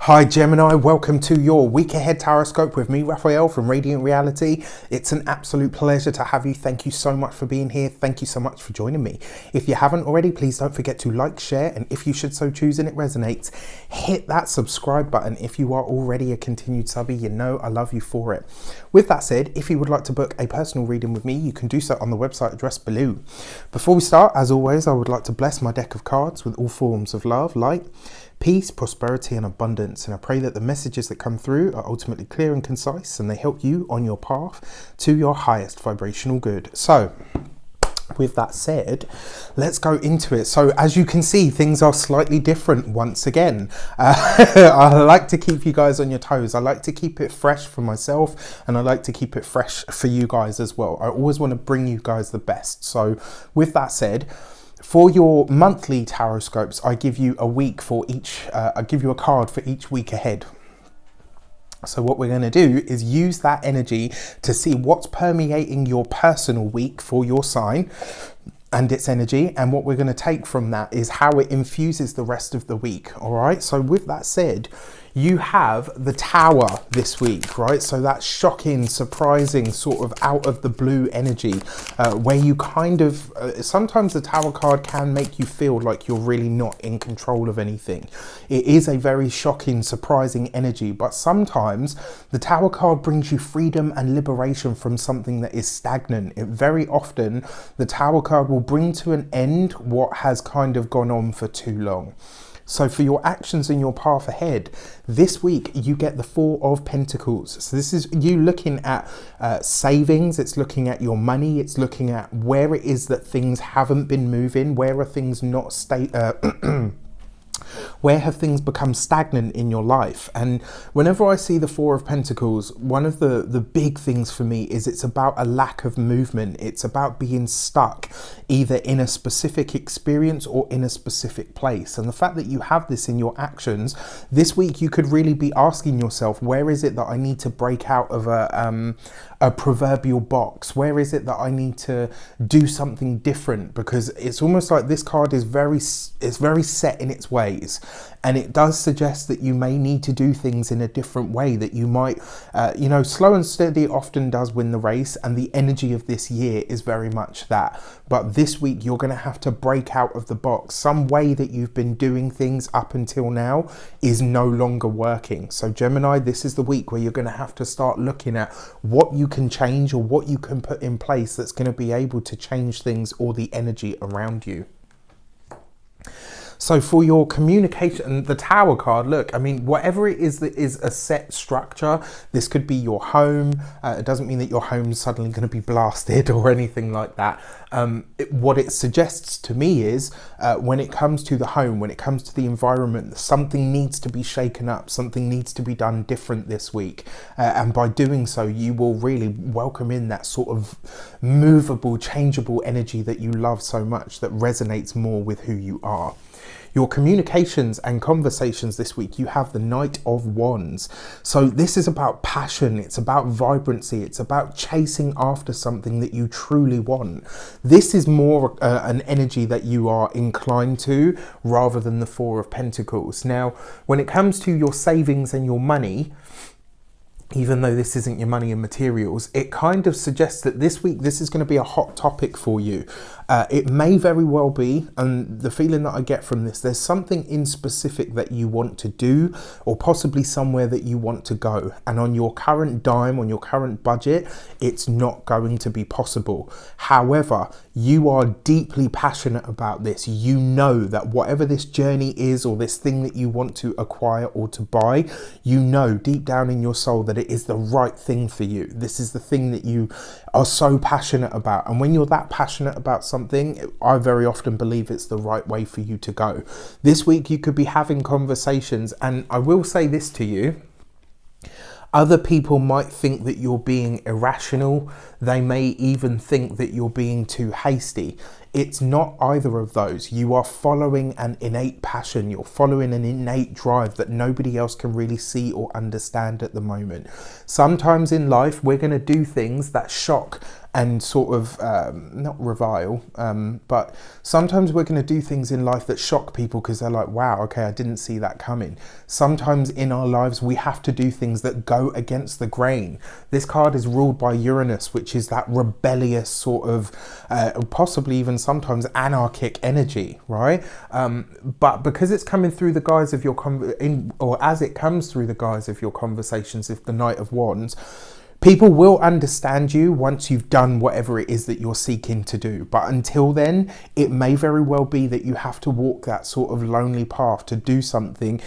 Hi Gemini, welcome to your week ahead taroscope with me, Raphael from Reydiant Reality. It's an absolute pleasure to have you. Thank you so much for being here. Thank you so much for joining me. If you haven't already, please don't forget to like, share, and if you should so choose and it resonates, hit that subscribe button. If you are already a continued subby, you know I love you for it. With that said, if you would like to book a personal reading with me, you can do so on the website address below. Before we start, as always, I would like to bless my deck of cards with all forms of love, light, peace, prosperity and abundance, and I pray that the messages that come through are ultimately clear and concise and they help you on your path to your highest vibrational good. So with that said, let's go into it. So as you can see, things are slightly different once again. I like to keep you guys on your toes. I like to keep it fresh for myself and I like to keep it fresh for you guys as well. I always want to bring you guys the best. So with that said, for your monthly taroscopes, I give you a week for each, I give you a card for each week ahead. So what we're going to do is use that energy to see what's permeating your personal week for your sign and its energy. And what we're going to take from that is how it infuses the rest of the week. All right. So with that said, you have the Tower this week, right? So that shocking, surprising, sort of out of the blue energy where you kind of, sometimes the Tower card can make you feel like you're really not in control of anything. It is a very shocking, surprising energy, but sometimes the Tower card brings you freedom and liberation from something that is stagnant. Very often, the Tower card will bring to an end what has kind of gone on for too long. So for your actions in your path ahead, this week you get the Four of Pentacles. So this is you looking at savings, it's looking at your money, it's looking at where it is that things haven't been moving, where are things not where have things become stagnant in your life? And whenever I see the Four of Pentacles, one of the big things for me is it's about a lack of movement. It's about being stuck either in a specific experience or in a specific place. And the fact that you have this in your actions, this week you could really be asking yourself, where is it that I need to break out of a proverbial box? Where is it that I need to do something different? Because it's almost like this card is very set in its ways. And it does suggest that you may need to do things in a different way, that you might, you know, slow and steady often does win the race. And the energy of this year is very much that. But this week, you're going to have to break out of the box. Some way that you've been doing things up until now is no longer working. So Gemini, this is the week where you're going to have to start looking at what you can change or what you can put in place that's going to be able to change things or the energy around you. So for your communication, the Tower card, look, I mean, whatever it is that is a set structure, this could be your home. It doesn't mean that your home's suddenly going to be blasted or anything like that. What it suggests to me is when it comes to the home, when it comes to the environment, something needs to be shaken up, something needs to be done different this week. And by doing so, you will really welcome in that sort of movable, changeable energy that you love so much, that resonates more with who you are. Your communications and conversations this week, you have the Knight of Wands. So this is about passion, it's about vibrancy, it's about chasing after something that you truly want. This is more an energy that you are inclined to rather than the Four of Pentacles. Now, when it comes to your savings and your money, even though this isn't your money and materials, it kind of suggests that this week, this is going to be a hot topic for you. It may very well be, and the feeling that I get from this, there's something in specific that you want to do, or possibly somewhere that you want to go. And on your current dime, on your current budget, it's not going to be possible. However, you are deeply passionate about this. You know that whatever this journey is, or this thing that you want to acquire or to buy, you know deep down in your soul that it is the right thing for you. This is the thing that you are so passionate about. And when you're that passionate about something, I very often believe it's the right way for you to go. This week, you could be having conversations, and I will say this to you. Other people might think that you're being irrational. They may even think that you're being too hasty. It's not either of those. You are following an innate passion. You're following an innate drive that nobody else can really see or understand at the moment. Sometimes in life, we're going to do things that shock and sort of, not revile, but sometimes we're going to do things in life that shock people because they're like, wow, okay, I didn't see that coming. Sometimes in our lives, we have to do things that go against the grain. This card is ruled by Uranus, which is that rebellious sort of, possibly even sometimes anarchic energy, right? But because it's coming through the guise of your, as it comes through the guise of your conversations, if the Knight of Wands, people will understand you once you've done whatever it is that you're seeking to do. But until then, it may very well be that you have to walk that sort of lonely path to do something,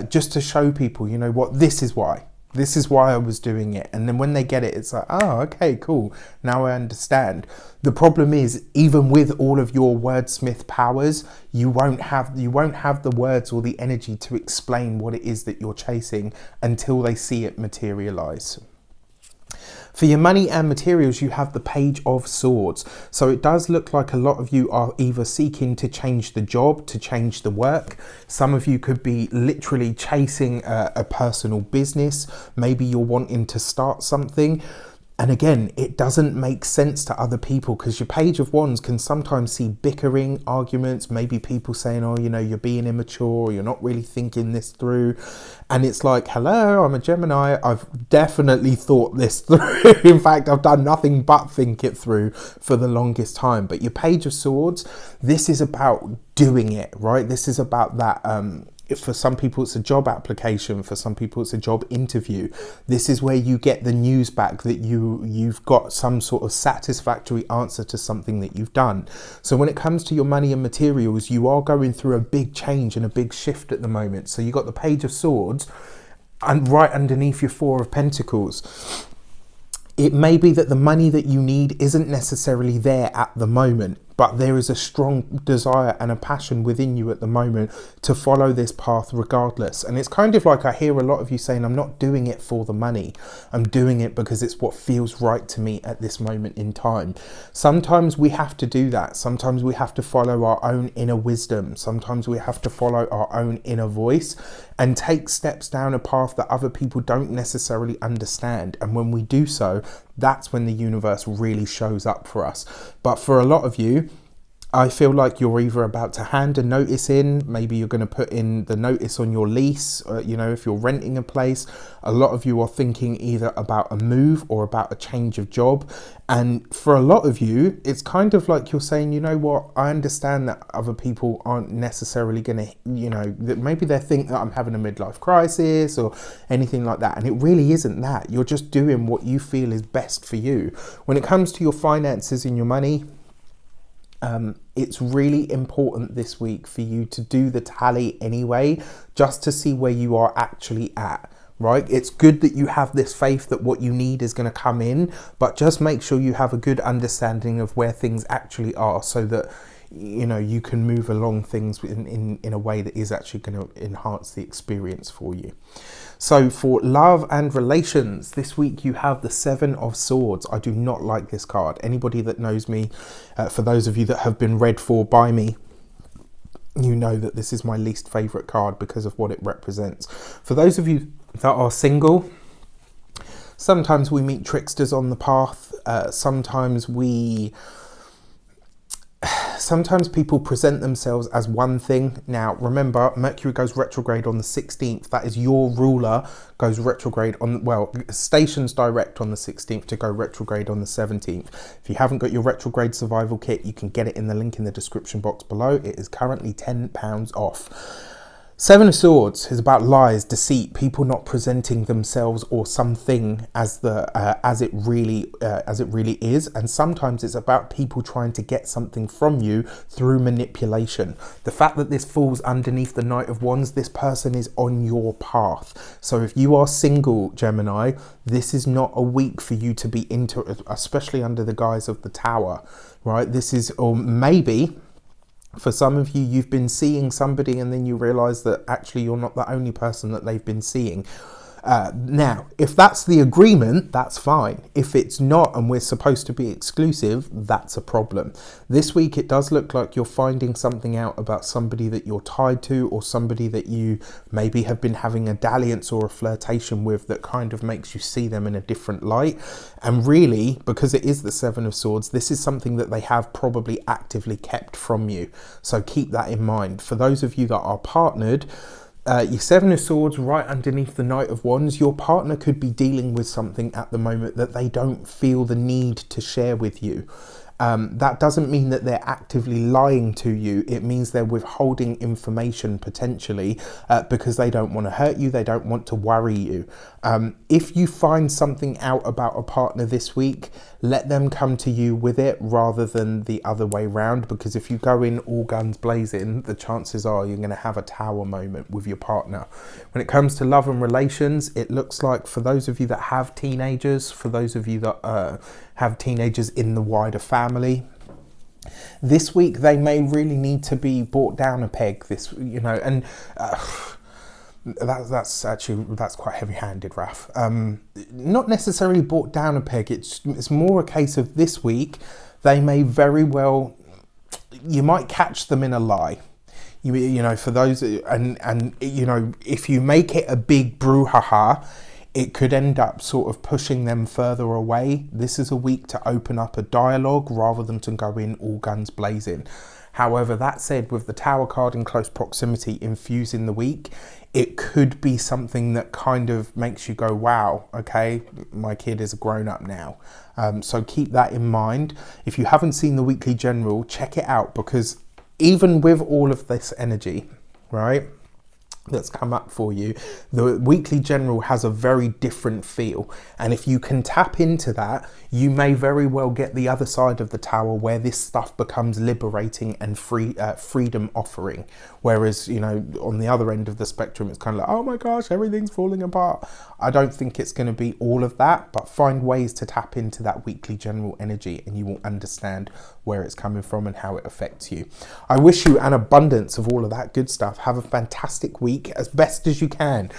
just to show people, you know what, this is why. This is why I was doing it. And then when they get it, it's like, oh, okay, cool. Now I understand. The problem is, even with all of your wordsmith powers, you won't have the words or the energy to explain what it is that you're chasing until they see it materialize. For your money and materials, you have the Page of Swords. So it does look like a lot of you are either seeking to change the job, to change the work. Some of you could be literally chasing a personal business. Maybe you're wanting to start something. And again, it doesn't make sense to other people because your Page of Wands can sometimes see bickering, arguments, maybe people saying, oh, you know, you're being immature, you're not really thinking this through. And it's like, hello, I'm a Gemini. I've definitely thought this through. In fact, I've done nothing but think it through for the longest time. But your Page of Swords, this is about doing it, right? This is about that, for some people it's a job application, for some people it's a job interview. This is where you get the news back that you've got some sort of satisfactory answer to something that you've done. So when it comes to your money and materials, you are going through a big change and a big shift at the moment. So you got the Page of Swords and right underneath your Four of Pentacles. It may be that the money that you need isn't necessarily there at the moment, but there is a strong desire and a passion within you at the moment to follow this path regardless. And it's kind of like I hear a lot of you saying, I'm not doing it for the money. I'm doing it because it's what feels right to me at this moment in time. Sometimes we have to do that. Sometimes we have to follow our own inner wisdom. Sometimes we have to follow our own inner voice and take steps down a path that other people don't necessarily understand. And when we do so, that's when the universe really shows up for us. But for a lot of you, I feel like you're either about to hand a notice in, maybe you're going to put in the notice on your lease, you know, if you're renting a place. A lot of you are thinking either about a move or about a change of job. And for a lot of you, it's kind of like you're saying, you know what, I understand that other people aren't necessarily going to, you know, that maybe they think that I'm having a midlife crisis or anything like that. And it really isn't that. You're just doing what you feel is best for you. When it comes to your finances and your money, it's really important this week for you to do the tally anyway, just to see where you are actually at, right? It's good that you have this faith that what you need is going to come in, but just make sure you have a good understanding of where things actually are so that, you know, you can move along things in a way that is actually going to enhance the experience for you. So for love and relations, this week you have the Seven of Swords. I do not like this card. Anybody that knows me, for those of you that have been read for by me, you know that this is my least favorite card because of what it represents. For those of you that are single, sometimes we meet tricksters on the path. Sometimes people present themselves as one thing. Now, remember, Mercury goes retrograde on the 16th. That is your ruler goes retrograde on, well, stations direct on the 16th to go retrograde on the 17th. If you haven't got your retrograde survival kit, you can get it in the link in the description box below. It is currently £10 off. Seven of Swords is about lies, deceit, people not presenting themselves or something as it really is, and sometimes it's about people trying to get something from you through manipulation. The fact that this falls underneath the Knight of Wands, this person is on your path. So if you are single, Gemini, this is not a week for you to be into, especially under the guise of the Tower, right? This is, or maybe for some of you, you've been seeing somebody and then you realize that actually you're not the only person that they've been seeing. Now, if that's the agreement, that's fine. If it's not and we're supposed to be exclusive, that's a problem. This week, it does look like you're finding something out about somebody that you're tied to, or somebody that you maybe have been having a dalliance or a flirtation with that kind of makes you see them in a different light. And really, because it is the Seven of Swords, this is something that they have probably actively kept from you. So keep that in mind. For those of you that are partnered, your Seven of Swords right underneath the Knight of Wands, your partner could be dealing with something at the moment that they don't feel the need to share with you. That doesn't mean that they're actively lying to you. It means they're withholding information potentially because they don't want to hurt you. They don't want to worry you. If you find something out about a partner this week, let them come to you with it rather than the other way round, because if you go in all guns blazing, the chances are you're going to have a tower moment with your partner. When it comes to love and relations, it looks like for those of you that have teenagers, for those of you that have teenagers in the wider family, this week they may really need to be brought down a peg. This, you know, and that's quite heavy-handed, Raf. Not necessarily brought down a peg. It's more a case of this week they may very well, you might catch them in a lie. You know, for those, and you know, if you make it a big brouhaha, it could end up sort of pushing them further away. This is a week to open up a dialogue rather than to go in all guns blazing. However, that said, with the Tower card in close proximity infusing the week, it could be something that kind of makes you go, wow, okay, my kid is a grown-up now. So keep that in mind. If you haven't seen the weekly general, check it out, because even with all of this energy, right, that's come up for you, the weekly general has a very different feel, and if you can tap into that, you may very well get the other side of the tower where this stuff becomes liberating and freedom offering, whereas, you know, on the other end of the spectrum it's kind of like, oh my gosh, everything's falling apart. I don't think it's going to be all of that, but find ways to tap into that weekly general energy and you will understand where it's coming from and how it affects you. I wish you an abundance of all of that good stuff. Have a fantastic week as best as you can.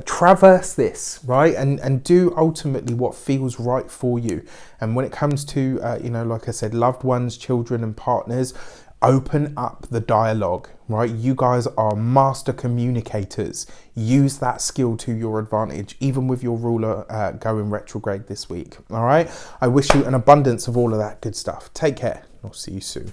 Traverse this, right, and do ultimately what feels right for you. And when it comes to, you know, like I said, loved ones, children and partners, open up the dialogue, right? You guys are master communicators. Use that skill to your advantage, even with your ruler going retrograde this week, all right? I wish you an abundance of all of that good stuff. Take care. I'll see you soon.